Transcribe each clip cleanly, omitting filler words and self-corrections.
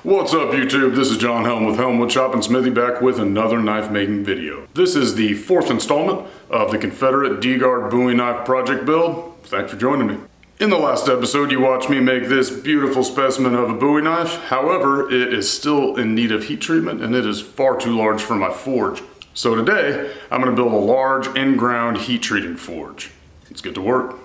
What's up YouTube? This is John Helm with Helm, Woodshop, and Smithy back with another knife making video. This is the fourth installment of the Confederate D-Guard Bowie knife project build. Thanks for joining me. In the last episode you watched me make this beautiful specimen of a Bowie knife. However, it is still in need of heat treatment and it is far too large for my forge. So today I'm going to build a large in-ground heat treating forge. Let's get to work.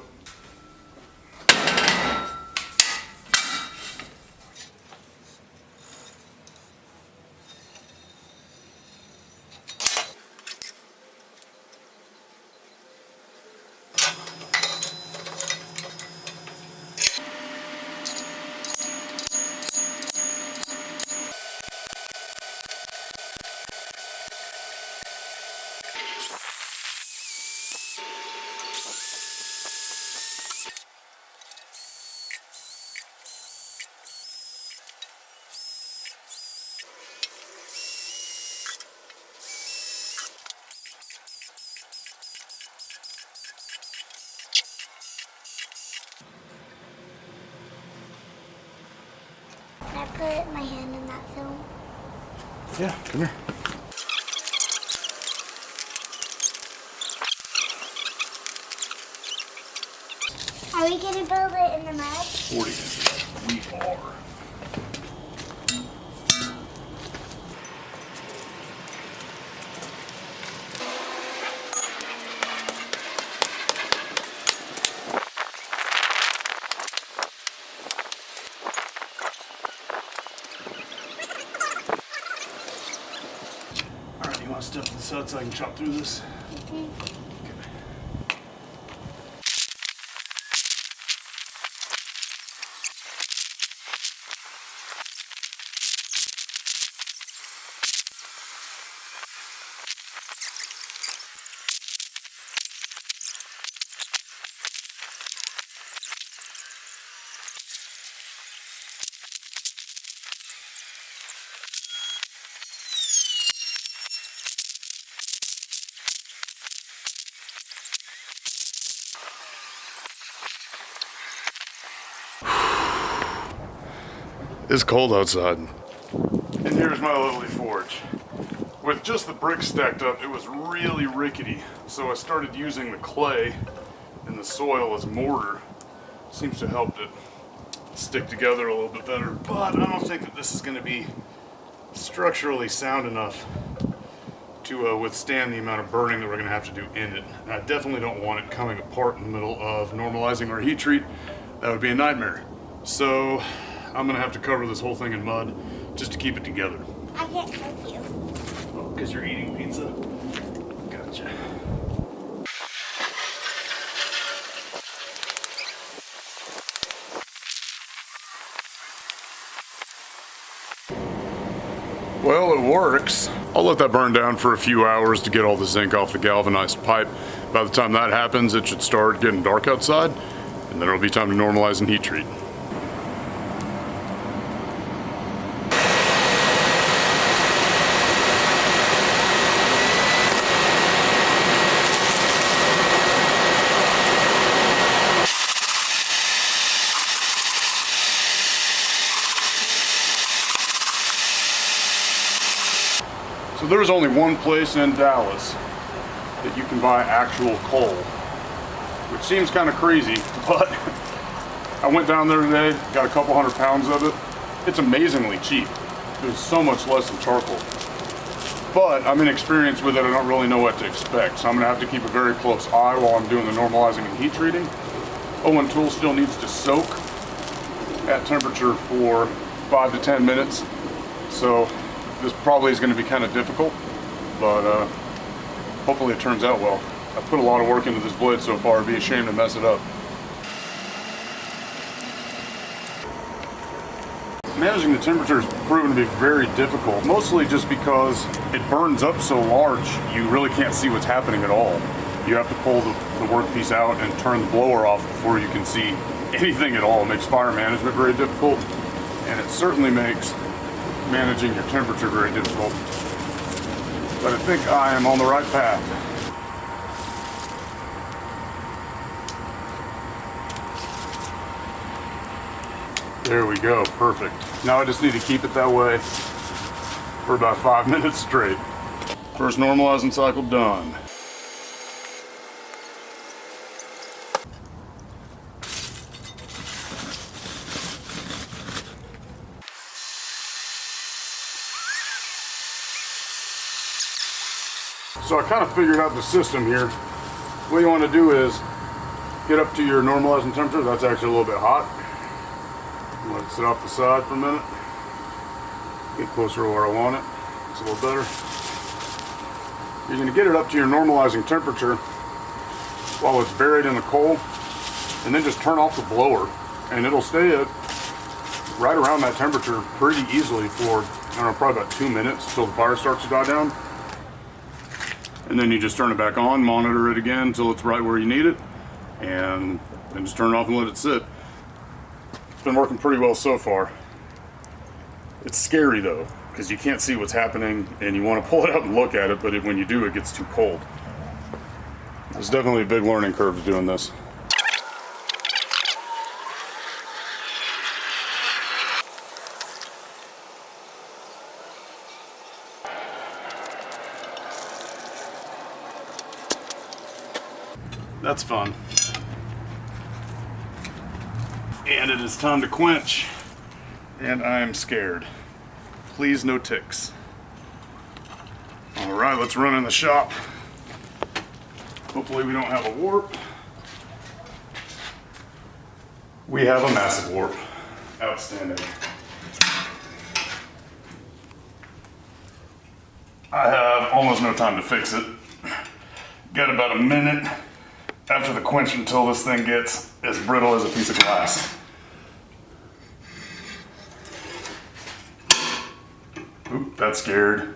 Can I put my hand in that film? Yeah, come here. Are we gonna build it in the mud? 40 inches. We are. Alright, you want to step to the side so I can chop through this? It's cold outside. And here's my lovely forge. With just the bricks stacked up, it was really rickety. So I started using the clay and the soil as mortar. Seems to help it stick together a little bit better. But I don't think that this is going to be structurally sound enough to withstand the amount of burning that we're going to have to do in it. And I definitely don't want it coming apart in the middle of normalizing our heat treat. That would be a nightmare. So I'm gonna have to cover this whole thing in mud just to keep it together. I can't cook you. Oh, because you're eating pizza? Gotcha. Well, it works. I'll let that burn down for a few hours to get all the zinc off the galvanized pipe. By the time that happens, it should start getting dark outside, and then it'll be time to normalize and heat treat. So there's only one place in Dallas that you can buy actual coal, which seems kind of crazy, but I went down there today, got a couple 100 pounds of it. It's amazingly cheap. It's so much less than charcoal. But I'm inexperienced with it, I don't really know what to expect, so I'm gonna have to keep a very close eye while I'm doing the normalizing and heat treating. Owen tool still needs to soak at temperature for 5 to 10 minutes, so this probably is going to be kind of difficult, but hopefully it turns out well. I've put a lot of work into this blade so far, I'd be ashamed to mess it up. Managing the temperature has proven to be very difficult, mostly just because it burns up so large you really can't see what's happening at all. You have to pull the workpiece out and turn the blower off before you can see anything at all. It makes fire management very difficult, and it certainly makes managing your temperature very difficult. But I think I am on the right path. There we go, perfect. Now I just need to keep it that way for about 5 minutes straight. First normalizing cycle done. So I kind of figured out the system here. What you want to do is get up to your normalizing temperature. That's actually a little bit hot. Let it sit off the side for a minute. Get closer to where I want it. It's a little better. You're going to get it up to your normalizing temperature while it's buried in the coal, and then just turn off the blower, and it'll stay at right around that temperature pretty easily for, I don't know, probably about 2 minutes until the fire starts to die down. And then you just turn it back on, monitor it again until it's right where you need it, and then just turn it off and let it sit. It's been working pretty well so far. It's scary though, because you can't see what's happening and you want to pull it out and look at it, but when you do, it gets too cold. There's definitely a big learning curve to doing this. That's fun. And it is time to quench. And I am scared. Please no ticks. All right, let's run in the shop. Hopefully we don't have a warp. We have a massive warp. Outstanding. I have almost no time to fix it. Got about a minute after the quench until this thing gets as brittle as a piece of glass. Oop, that scared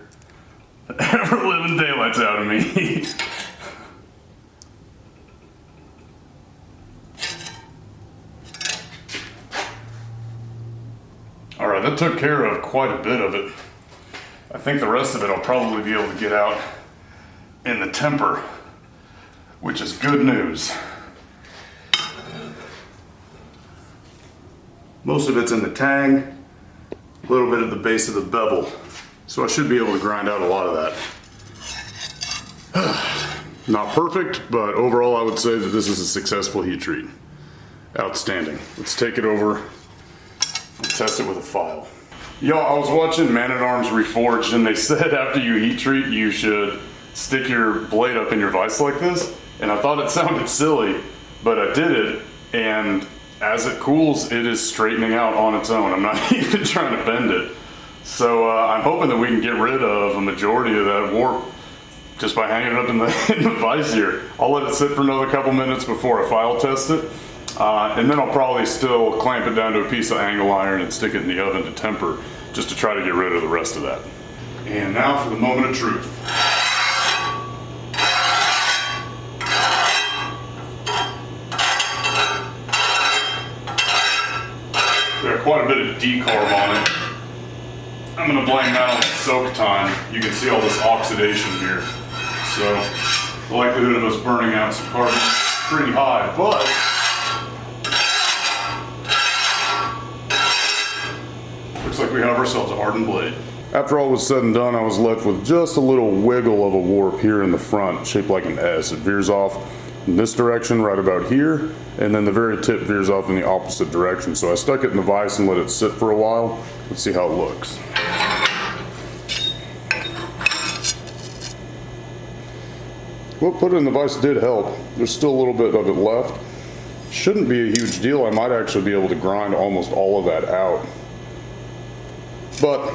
the ever-living daylights out of me. Alright, that took care of quite a bit of it. I think the rest of it I'll probably be able to get out in the temper, which is good news. Most of it's in the tang, a little bit at the base of the bevel. So I should be able to grind out a lot of that. Not perfect, but overall I would say that this is a successful heat treat. Outstanding. Let's take it over and test it with a file. Y'all, I was watching Man at Arms Reforged, and they said after you heat treat you should stick your blade up in your vise like this. And I thought it sounded silly, but I did it, and as it cools, it is straightening out on its own. I'm not even trying to bend it. So I'm hoping that we can get rid of a majority of that warp just by hanging it up in the vise here. I'll let it sit for another couple minutes before I file test it. And then I'll probably still clamp it down to a piece of angle iron and stick it in the oven to temper, just to try to get rid of the rest of that. And now for the moment of truth. Got quite a bit of decarb on it. I'm going to blame that on the soak time. You can see all this oxidation here. So the likelihood of us burning out some carbon is pretty high, but looks like we have ourselves a hardened blade. After all was said and done, I was left with just a little wiggle of a warp here in the front, shaped like an S. It veers off in this direction right about here, and then the very tip veers off in the opposite direction. So I stuck it in the vise and let it sit for a while. Let's see how it looks. What put it in the vise did help. There's still a little bit of it left. Shouldn't be a huge deal. I might actually be able to grind almost all of that out. But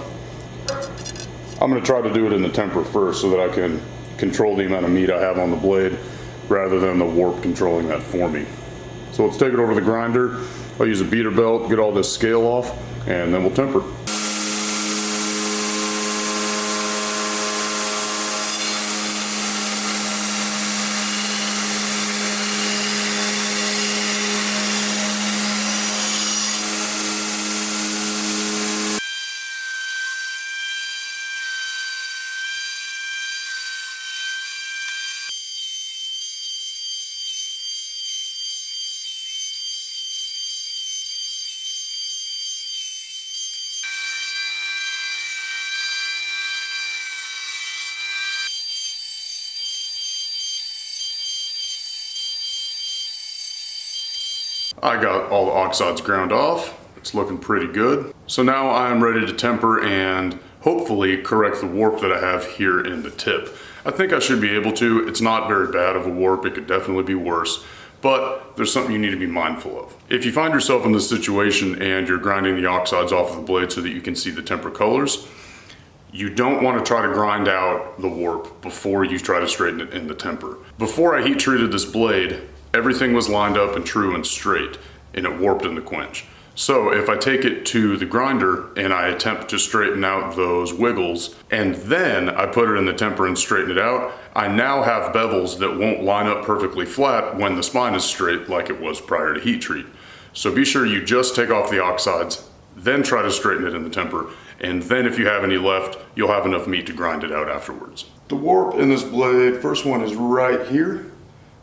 I'm going to try to do it in the temper first so that I can control the amount of meat I have on the blade rather than the warp controlling that for me. So let's take it over the grinder. I'll use a beater belt, get all this scale off, and then we'll temper. I got all the oxides ground off. It's looking pretty good. So now I'm ready to temper and hopefully correct the warp that I have here in the tip. I think I should be able to. It's not very bad of a warp. It could definitely be worse, but there's something you need to be mindful of. If you find yourself in this situation and you're grinding the oxides off of the blade so that you can see the temper colors, you don't want to try to grind out the warp before you try to straighten it in the temper. Before I heat treated this blade, everything was lined up and true and straight, and it warped in the quench. So if I take it to the grinder and I attempt to straighten out those wiggles, and then I put it in the temper and straighten it out, I now have bevels that won't line up perfectly flat when the spine is straight like it was prior to heat treat. So be sure you just take off the oxides, then try to straighten it in the temper, and then if you have any left, you'll have enough meat to grind it out afterwards. The warp in this blade, first one is right here,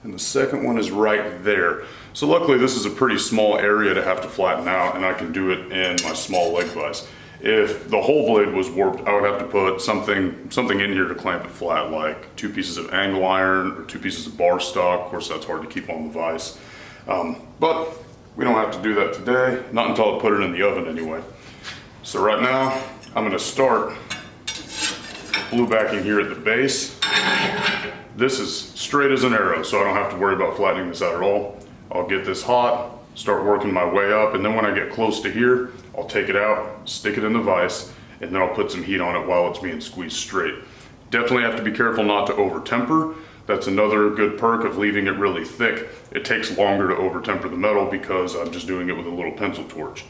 and the second one is right there. So luckily this is a pretty small area to have to flatten out, and I can do it in my small leg vise. If the whole blade was warped, I would have to put something in here to clamp it flat, like 2 pieces of angle iron or 2 pieces of bar stock. Of course, that's hard to keep on the vise. But we don't have to do that today, not until I put it in the oven anyway. So right now, I'm gonna start blue backing here at the base. This is straight as an arrow, so I don't have to worry about flattening this out at all. I'll get this hot, start working my way up, and then when I get close to here, I'll take it out, stick it in the vise, and then I'll put some heat on it while it's being squeezed straight. Definitely have to be careful not to over temper. That's another good perk of leaving it really thick. It takes longer to over temper the metal because I'm just doing it with a little pencil torch.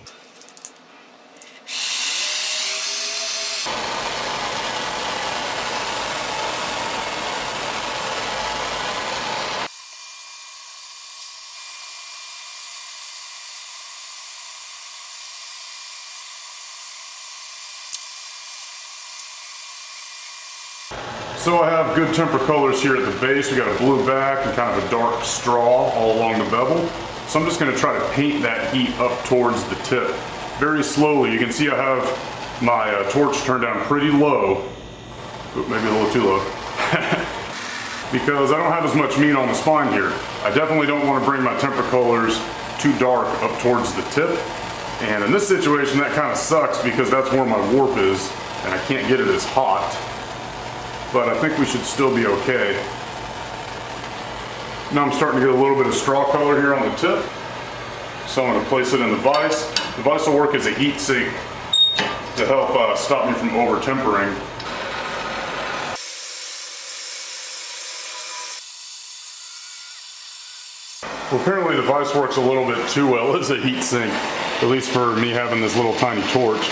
So I have good temper colors here at the base. We got a blue back and kind of a dark straw all along the bevel. So I'm just gonna try to paint that heat up towards the tip. Very slowly. You can see I have my torch turned down pretty low. Ooh, maybe a little too low. Because I don't have as much meat on the spine here. I definitely don't want to bring my temper colors too dark up towards the tip. And in this situation that kind of sucks because that's where my warp is and I can't get it as hot. But I think we should still be okay. Now I'm starting to get a little bit of straw color here on the tip. So I'm gonna place it in the vise. The vise will work as a heat sink to help stop me from over tempering. Well, apparently the vise works a little bit too well as a heat sink, at least for me having this little tiny torch,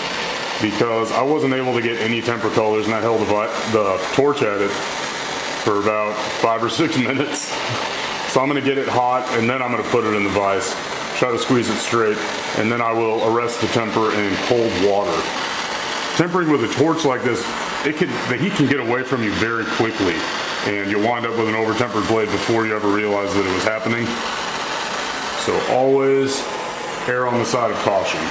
because I wasn't able to get any temper colors and I held the torch at it for about 5 or 6 minutes. So I'm gonna get it hot and then I'm gonna put it in the vise, try to squeeze it straight, and then I will arrest the temper in cold water. Tempering with a torch like this, the heat can get away from you very quickly and you'll wind up with an over-tempered blade before you ever realize that it was happening. So always err on the side of caution.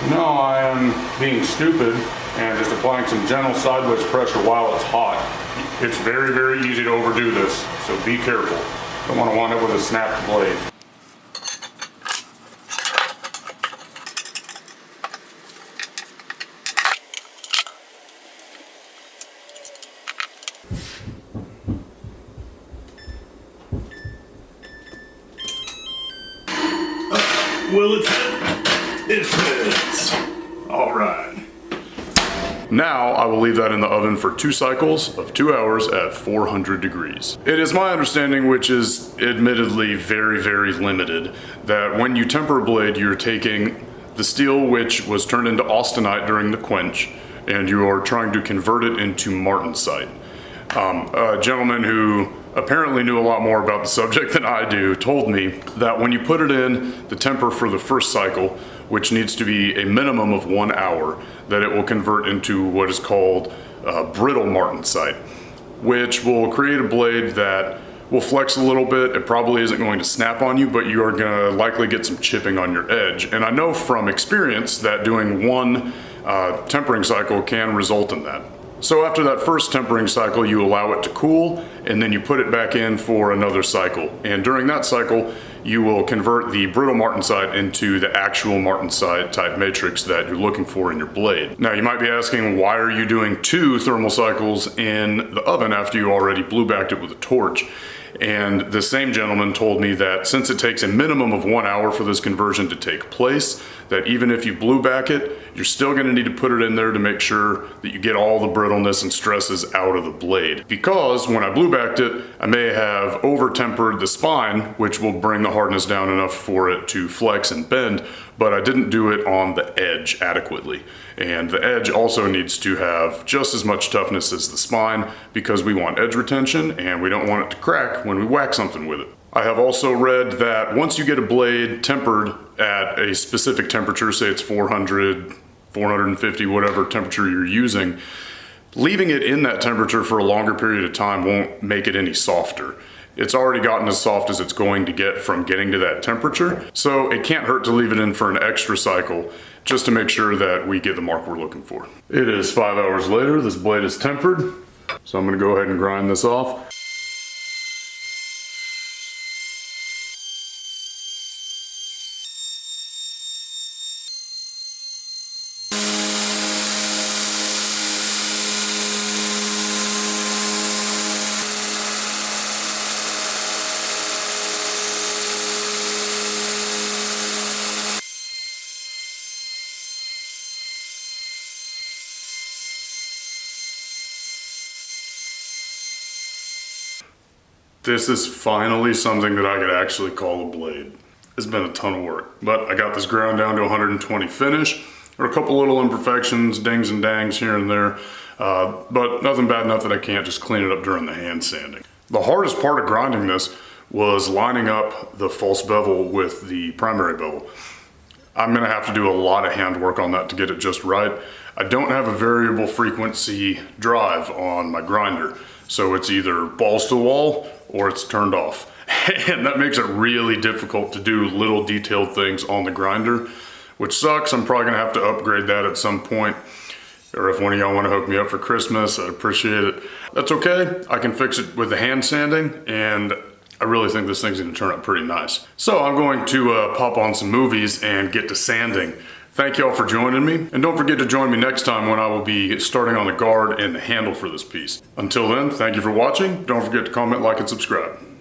Now I am being stupid and just applying some gentle sideways pressure while it's hot. It's very, very easy to overdo this, so be careful. Don't want to wind up with a snapped blade. Will it fit? It fits. All right. Now I will leave that in the oven for 2 cycles of 2 hours at 400 degrees. It is my understanding, which is admittedly very, very limited, that when you temper a blade, you're taking the steel which was turned into austenite during the quench, and you are trying to convert it into martensite. A gentleman who apparently knew a lot more about the subject than I do told me that when you put it in the temper for the first cycle, which needs to be a minimum of 1 hour, that it will convert into what is called brittle martensite, which will create a blade that will flex a little bit. It probably isn't going to snap on you, but you are gonna likely get some chipping on your edge. And I know from experience that doing 1 tempering cycle can result in that. So after that first tempering cycle, you allow it to cool, and then you put it back in for another cycle. And during that cycle, you will convert the brittle martensite into the actual martensite type matrix that you're looking for in your blade. Now you might be asking, why are you doing 2 thermal cycles in the oven after you already blue backed it with a torch? And the same gentleman told me that since it takes a minimum of 1 hour for this conversion to take place, that even if you blue back it, you're still gonna need to put it in there to make sure that you get all the brittleness and stresses out of the blade. Because when I blue backed it, I may have over tempered the spine, which will bring the hardness down enough for it to flex and bend, but I didn't do it on the edge adequately. And the edge also needs to have just as much toughness as the spine because we want edge retention and we don't want it to crack when we whack something with it. I have also read that once you get a blade tempered at a specific temperature, say it's 400, 450, whatever temperature you're using, leaving it in that temperature for a longer period of time won't make it any softer. It's already gotten as soft as it's going to get from getting to that temperature, so it can't hurt to leave it in for an extra cycle just to make sure that we get the mark we're looking for. It is 5 hours later, this blade is tempered, so I'm gonna go ahead and grind this off. This is finally something that I could actually call a blade. It's been a ton of work, but I got this ground down to 120 finish. There are a couple little imperfections, dings and dangs here and there, but nothing bad enough that I can't just clean it up during the hand sanding. The hardest part of grinding this was lining up the false bevel with the primary bevel. I'm gonna have to do a lot of hand work on that to get it just right. I don't have a variable frequency drive on my grinder, so it's either balls to the wall or it's turned off. And that makes it really difficult to do little detailed things on the grinder, which sucks. I'm probably gonna have to upgrade that at some point. Or if one of y'all wanna hook me up for Christmas, I'd appreciate it. That's okay, I can fix it with the hand sanding, and I really think this thing's gonna turn out pretty nice. So I'm going to pop on some movies and get to sanding. Thank y'all for joining me, and don't forget to join me next time when I will be starting on the guard and the handle for this piece. Until then, thank you for watching. Don't forget to comment, like, and subscribe.